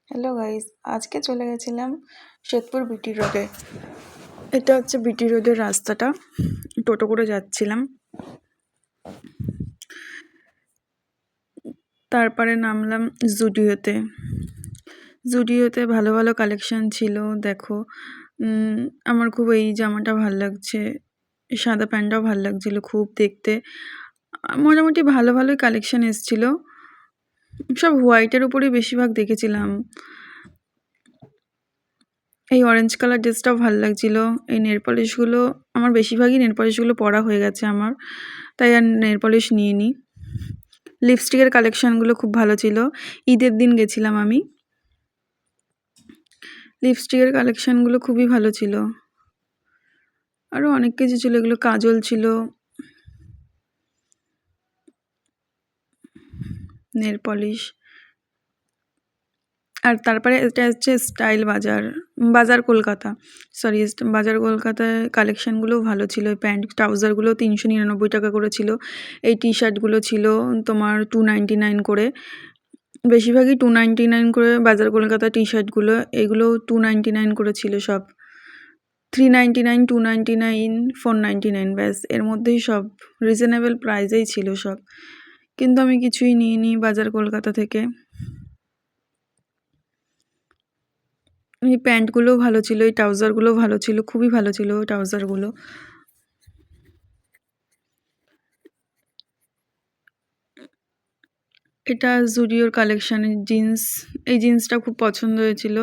Hello guys, আজকে চলে গেছিলাম শ্বেতপুর বিটি রোডে। এটা হচ্ছে বিটি রোডের রাস্তাটা। টোটো করে যাচ্ছিলাম। তারপরে নামলাম জুডিওতে। জুডিওতে ভালো ভালো কালেকশন ছিল। দেখো, আমার খুব এই জামাটা ভাল লাগছে, সাদা প্যান্টটাও ভাল লাগছিল খুব দেখতে। মোটামুটি ভালো ভালোই কালেকশন এসেছিলো। সব হোয়াইটের উপরেই বেশিরভাগ দেখেছিলাম। এই অরেঞ্জ কালার ড্রেসটাও ভালো লাগছিল। এই নেল পলিশগুলো আমার বেশিরভাগই নেল পলিশগুলো পরা হয়ে গেছে আমার, তাই আর নেল পলিশ নিইনি। লিপস্টিকের কালেকশানগুলো খুব ভালো ছিল। ঈদের দিন গেছিলাম আমি। লিপস্টিকের কালেকশানগুলো খুবই ভালো ছিল। আরও অনেক কিছু ছিল, এগুলো কাজল ছিল, নেল পলিশ। আর তারপরে এটা হচ্ছে স্টাইল বাজার কলকাতা, বাজার কলকাতায় কালেকশানগুলোও ভালো ছিল। প্যান্ট ট্রাউজারগুলো 399 টাকা করে ছিল। এই টি শার্টগুলো ছিল তোমার 299 করে। বেশিরভাগই 299 করে বাজার কলকাতা টি শার্টগুলো। এগুলো 299 করে ছিল সব। 399, 299, 499, ব্যাস এর মধ্যেই সব রিজনেবল প্রাইসেই ছিল সব। কিন্তু আমি কিছুই নিইনি বাজার কলকাতা থেকে। এই প্যান্টগুলোও ভালো ছিল, এই ট্রাউজারগুলোও ভালো ছিল, খুবই ভালো ছিল ট্রাউজারগুলো। এটা জুডিওর কালেকশানের জিন্স। এই জিন্সটা খুব পছন্দ হয়েছিল।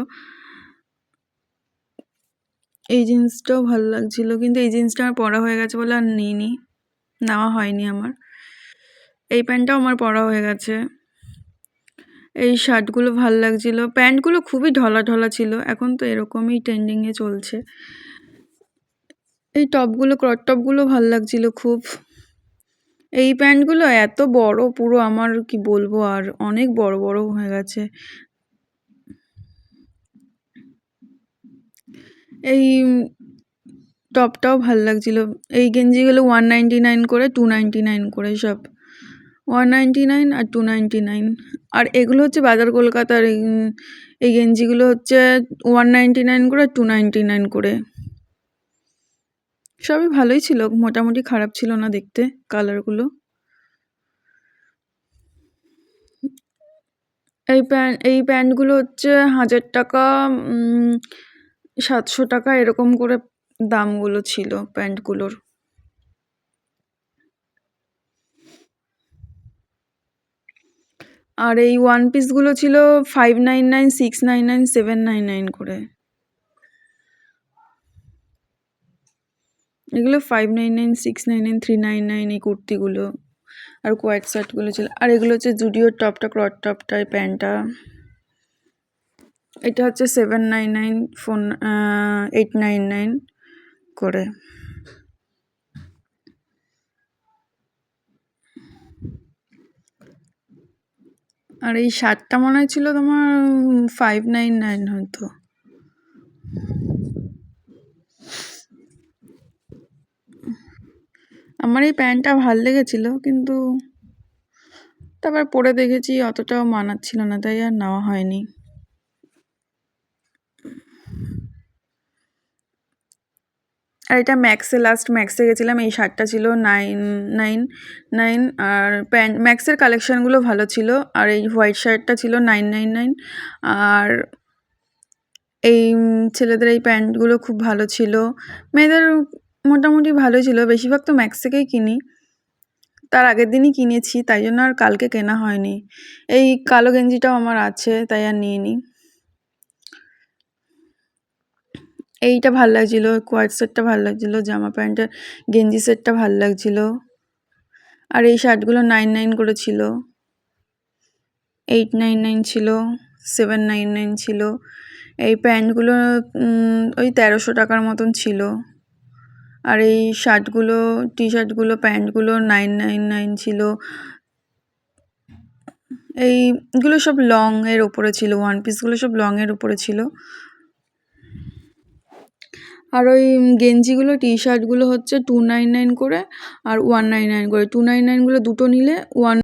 এই জিন্সটাও ভালো লাগছিল, কিন্তু এই জিন্সটা আমার পরা হয়ে গেছে বলে আর নিইনি, নেওয়া হয়নি আমার। এই প্যান্টটাও আমার পরা হয়ে গেছে। এই শার্টগুলো ভাল লাগছিল। প্যান্টগুলো খুবই ঢলা ঢলা ছিল, এখন তো এরকমই ট্রেন্ডিংয়ে চলছে। এই টপগুলো, ক্রপ টপগুলো ভাল লাগছিল খুব। এই প্যান্টগুলো এত বড়, পুরো আমার কি বলবো, আর অনেক বড় বড় হয়ে গেছে। এই টপটাও ভাল লাগছিল। এই গেঞ্জিগুলো 199 করে, 299 করে সব। 199 আর 299। আর এগুলো হচ্ছে বাজার কলকাতার। এই গেঞ্জিগুলো হচ্ছে 199 করে, 299 করে। সবই ভালোই ছিল, মোটামুটি খারাপ ছিল না দেখতে কালারগুলো। এই প্যান্টগুলো হচ্ছে 1000 টাকা, 700 টাকা এরকম করে দামগুলো ছিল প্যান্টগুলোর। আর এই ওয়ান পিসগুলো ছিল 599, 699, 799 করে। এগুলো 599, 699, 399 এই কুর্তিগুলো। আর কোয়াইট শার্টগুলো ছিল। আর এগুলো হচ্ছে জুডিওর টপটা, ক্রপ টপটা, প্যান্টটা। এটা হচ্ছে 799, 899 করে। আর এই শার্টটা মনে হচ্ছিল তোমার 599 হয়তো। আমার এই প্যান্টটা ভাল লেগেছিল, কিন্তু তারপর পরে দেখেছি অতটাও মানাচ্ছিল না, তাই আর নেওয়া হয়নি। আর এটা ম্যাক্সে গেছিলাম। এই শার্টটা ছিল 999। আর ম্যাক্সের কালেকশানগুলো ভালো ছিল। আর এই হোয়াইট শার্টটা ছিল 999। আর এই ছেলেদের এই প্যান্টগুলো খুব ভালো ছিল। মেয়েদের মোটামুটি ভালোই ছিল। বেশিরভাগ তো ম্যাক্স থেকেই কিনি। তার আগের দিনই কিনেছি, তাই জন্য আর কালকে কেনা হয়নি। এই কালো গেঞ্জিটাও আমার আছে, তাই আর নিইনি। এইটা ভাল লাগছিল, কোয়ার্ট সেটটা ভাল লাগছিল, জামা প্যান্টের গেঞ্জি সেটটা ভাল লাগছিল। আর এই শার্টগুলো 99 করে ছিল, 899 ছিল, 799 ছিল। এই প্যান্টগুলো ওই 1300 টাকার মতন ছিল। আর এই শার্টগুলো, টি শার্টগুলো, প্যান্টগুলো 999 ছিল। এইগুলো সব লংয়ের ওপরে ছিল, ওয়ান পিসগুলো সব লংয়ের ওপরে ছিল। আর ওই গেঞ্জিগুলো, টি শার্টগুলো হচ্ছে 299 করে আর 199 করে। 299গুলো দুটো নিলে